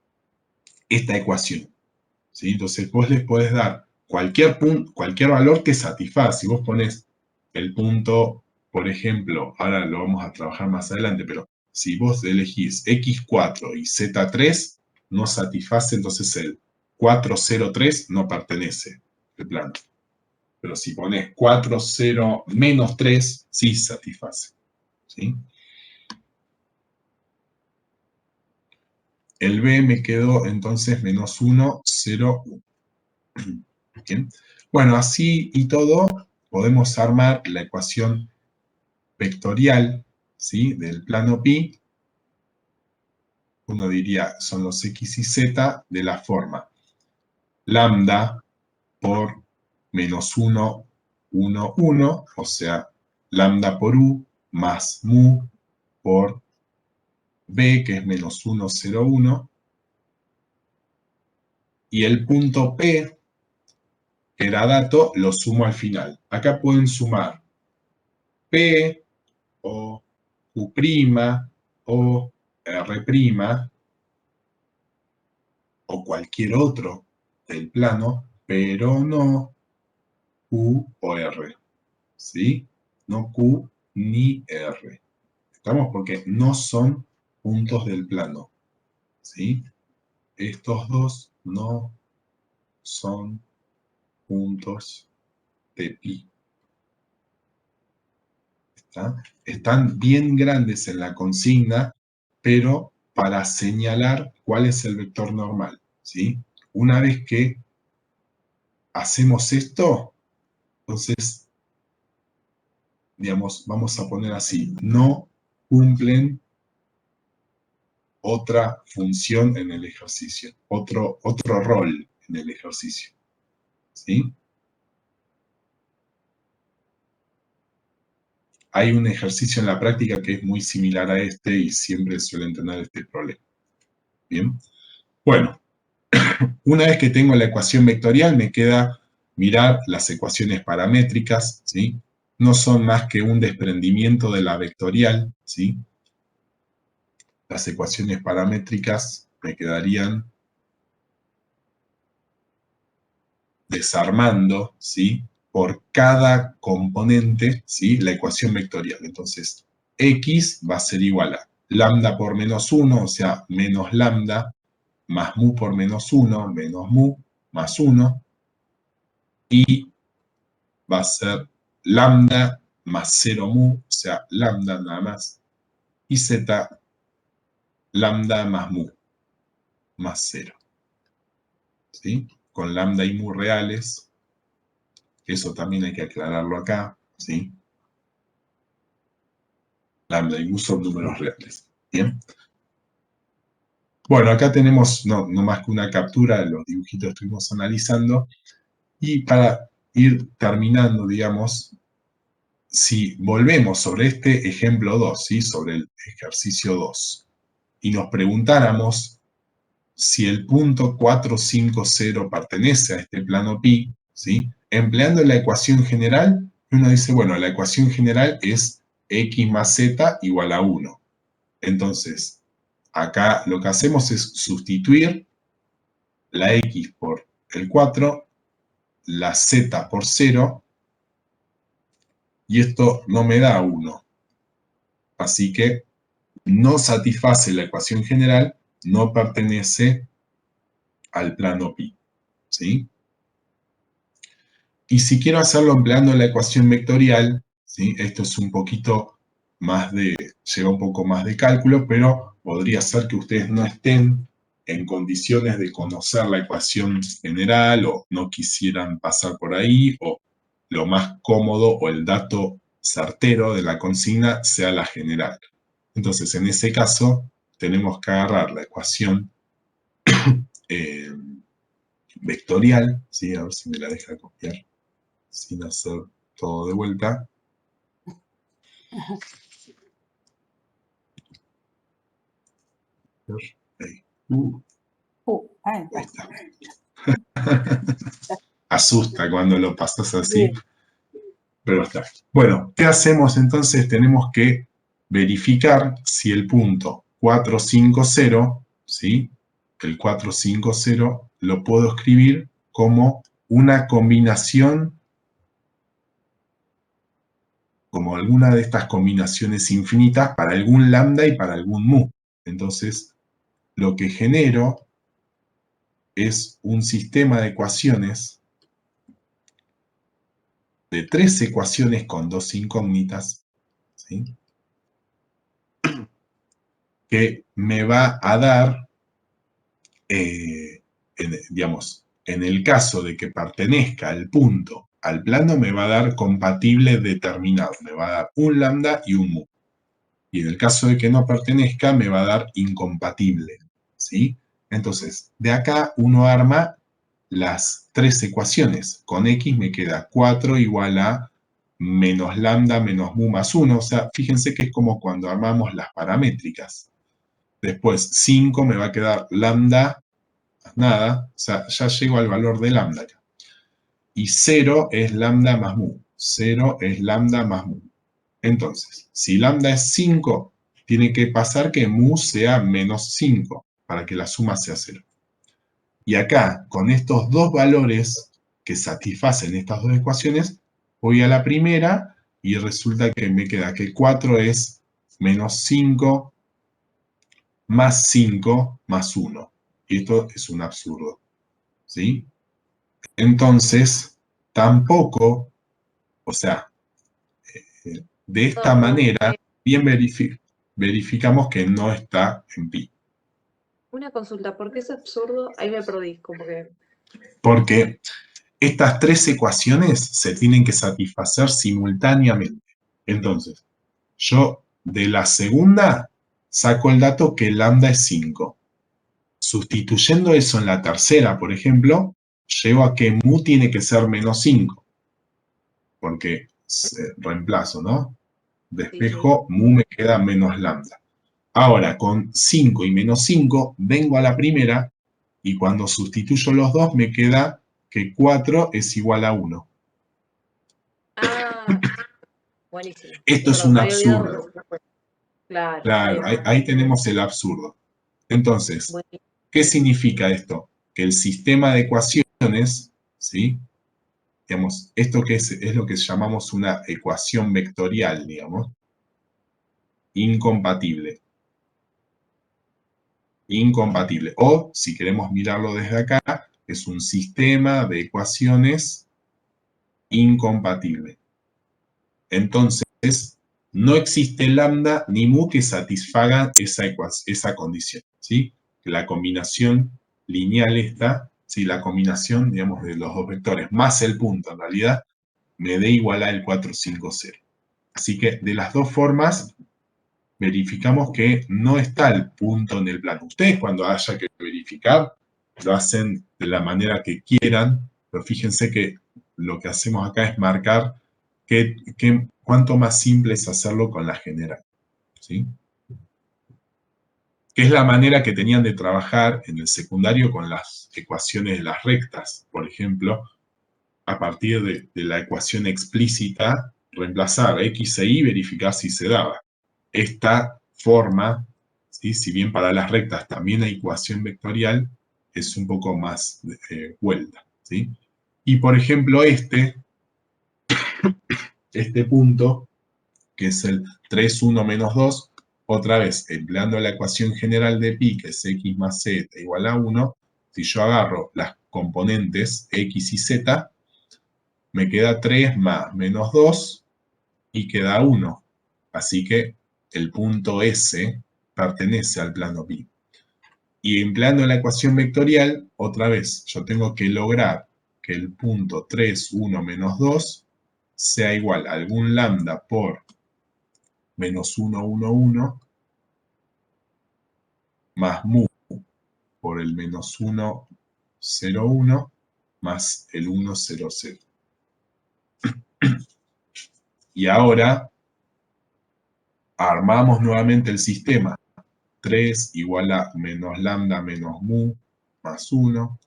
esta ecuación, ¿sí? Entonces, vos les podés dar cualquier valor que satisfaga. Si vos pones el punto, por ejemplo, ahora lo vamos a trabajar más adelante, pero si vos elegís x4 y z3, no satisface, entonces el 403 no pertenece al plano. Pero si pones 40 menos 3, sí satisface, ¿sí? El B me quedó entonces menos 1, 0, 1. Bien. Bueno, así y todo, podemos armar la ecuación vectorial, ¿sí?, del plano pi. Uno diría, son los x y z de la forma lambda por menos 1, 1, 1, o sea, lambda por u más mu por b, que es menos 1, 0, 1, y el punto P, que era dato, lo sumo al final. Acá pueden sumar P o Q' o R' o cualquier otro del plano, pero no Q o R, ¿sí? no Q ni R. ¿Estamos? Porque no son puntos del plano. ¿Sí? Estos dos no son puntos de pi. ¿Está? Están bien grandes en la consigna, pero para señalar cuál es el vector normal. ¿Sí? Una vez que hacemos esto, entonces, digamos, vamos a poner así, no cumplen otra función en el ejercicio, otro rol en el ejercicio. ¿Sí? Hay un ejercicio en la práctica que es muy similar a este y siempre suelen tener este problema. ¿Bien? Bueno, una vez que tengo la ecuación vectorial, me queda mirar las ecuaciones paramétricas, ¿sí? No son más que un desprendimiento de la vectorial, ¿sí? Las ecuaciones paramétricas me quedarían desarmando, ¿sí? Por cada componente, ¿sí? La ecuación vectorial. Entonces, X va a ser igual a lambda por menos 1, o sea, menos lambda, más mu por menos 1, menos mu, más 1, y va a ser lambda más 0 mu, o sea, lambda nada más, y z lambda más mu, más 0. ¿Sí? Con lambda y mu reales, eso también hay que aclararlo acá, ¿sí? Lambda y mu son números reales. ¿Bien? Bueno, acá tenemos no más que una captura de los dibujitos que estuvimos analizando. Y para ir terminando, digamos, si volvemos sobre este ejemplo 2, ¿sí? Sobre el ejercicio 2, y nos preguntáramos si el punto 450 pertenece a este plano pi, ¿sí? Empleando la ecuación general, uno dice, bueno, la ecuación general es x más z igual a 1. Entonces, acá lo que hacemos es sustituir la x por el 4, la z por 0, y esto no me da 1. Así que no satisface la ecuación general, no pertenece al plano pi. ¿Sí? Y si quiero hacerlo empleando la ecuación vectorial, ¿sí? Esto es un poquito más lleva un poco más de cálculo, pero podría ser que ustedes no estén en condiciones de conocer la ecuación general o no quisieran pasar por ahí, o lo más cómodo o el dato certero de la consigna sea la general. Entonces, en ese caso, tenemos que agarrar la ecuación vectorial, ¿sí? A ver si me la deja copiar sin hacer todo de vuelta. Ahí. Ahí está. Asusta cuando lo pasas así, bien. Pero está. Bueno, ¿qué hacemos entonces? Tenemos que verificar si el punto 450, ¿sí? El 450 lo puedo escribir como una combinación, como alguna de estas combinaciones infinitas para algún lambda y para algún mu. Entonces, lo que genero es un sistema de ecuaciones, de 3 ecuaciones con 2 incógnitas, ¿sí? Que me va a dar, digamos, en el caso de que pertenezca al punto al plano, me va a dar compatible determinado, me va a dar un lambda y un mu. Y en el caso de que no pertenezca, me va a dar incompatible, ¿sí? Entonces, de acá uno arma las 3 ecuaciones. Con x me queda 4 igual a menos lambda menos mu más 1. O sea, fíjense que es como cuando armamos las paramétricas. Después 5 me va a quedar lambda más nada. O sea, ya llego al valor de lambda acá. Y 0 es lambda más mu. 0 es lambda más mu. Entonces, si lambda es 5, tiene que pasar que mu sea menos 5 para que la suma sea 0. Y acá, con estos dos valores que satisfacen estas dos ecuaciones, voy a la primera y resulta que me queda que 4 es menos 5 más 5 más 1. Y esto es un absurdo, ¿sí? Entonces, tampoco, o sea, de esta manera, bien verificamos que no está en pi. Una consulta, ¿por qué es absurdo? Ahí me perdí, como que... Porque estas tres ecuaciones se tienen que satisfacer simultáneamente. Entonces, yo de la segunda saco el dato que lambda es 5. Sustituyendo eso en la tercera, por ejemplo, llego a que mu tiene que ser menos 5. Porque reemplazo, ¿no? Despejo, mu me queda menos lambda. Ahora, con 5 y menos 5, vengo a la primera y cuando sustituyo los dos me queda que 4 es igual a 1. Ah, buenísimo. Esto es un absurdo. Claro, Claro, ahí tenemos el absurdo. Entonces, buenísimo. ¿qué significa esto? Que el sistema de ecuaciones, ¿sí? Digamos, esto que es lo que llamamos una ecuación vectorial, digamos, incompatible. Incompatible. O, si queremos mirarlo desde acá, es un sistema de ecuaciones incompatible. Entonces, no existe lambda ni mu que satisfaga esa condición, ¿sí? La combinación lineal esta, ¿sí? La combinación, digamos, de los dos vectores más el punto, en realidad, me dé igual a el 4, 5, 0. Así que, de las dos formas, verificamos que no está el punto en el plano. Ustedes, cuando haya que verificar, lo hacen de la manera que quieran, pero fíjense que lo que hacemos acá es marcar cuánto más simple es hacerlo con la general, ¿sí? Que es la manera que tenían de trabajar en el secundario con las ecuaciones de las rectas, por ejemplo, a partir de la ecuación explícita, reemplazar x e y, verificar si se daba. Esta forma, ¿sí? Si bien para las rectas también hay ecuación vectorial, es un poco más vuelta, ¿sí? Y por ejemplo este punto, que es el 3, 1, menos 2, otra vez, empleando la ecuación general de pi, que es x más z igual a 1, si yo agarro las componentes x y z, me queda 3 más menos 2 y queda 1. Así que el punto S pertenece al plano pi. Y empleando la ecuación vectorial, otra vez, yo tengo que lograr que el punto 3, 1, menos 2 sea igual a algún lambda por menos 1, 1, 1, más mu por el menos 1, 0, 1, más el 1, 0, 0. Y ahora armamos nuevamente el sistema. 3 igual a menos lambda menos mu más 1,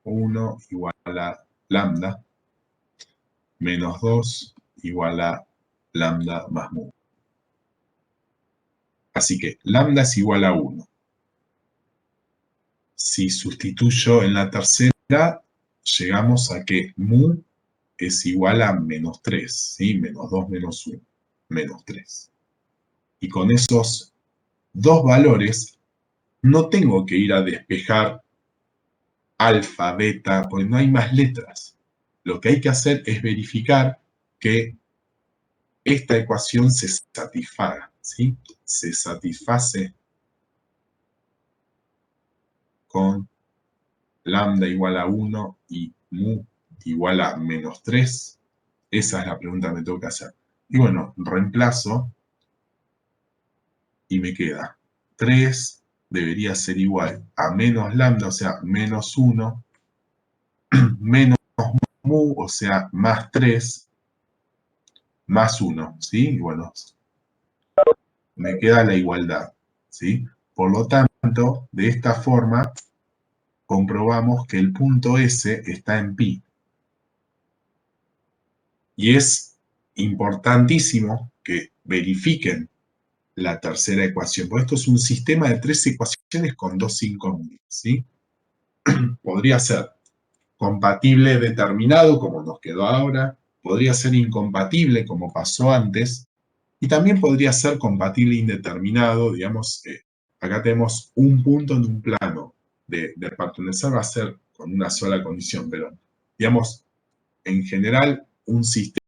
1 igual a lambda, menos 2 igual a lambda más mu. Así que lambda es igual a 1. Si sustituyo en la tercera, llegamos a que mu es igual a menos 3, ¿sí? Menos 2 menos 1, menos 3. Y con esos dos valores, no tengo que ir a despejar alfa, beta, porque no hay más letras. Lo que hay que hacer es verificar que esta ecuación se satisfaga, ¿sí? Se satisface con lambda igual a 1 y mu igual a menos 3. Esa es la pregunta que me tengo que hacer. Y bueno, reemplazo y me queda 3 debería ser igual a menos lambda, o sea, menos 1, menos mu, o sea, más 3, más 1, ¿sí? Y bueno, me queda la igualdad, ¿sí? Por lo tanto, de esta forma, comprobamos que el punto S está en pi. Y es importantísimo que verifiquen la tercera ecuación, porque esto es un sistema de 3 ecuaciones con 2 incógnitas, ¿sí? Podría ser compatible determinado, como nos quedó ahora, podría ser incompatible, como pasó antes, y también podría ser compatible indeterminado, digamos, acá tenemos un punto en un plano de pertenecer, va a ser con una sola condición, pero, digamos, en general, un sistema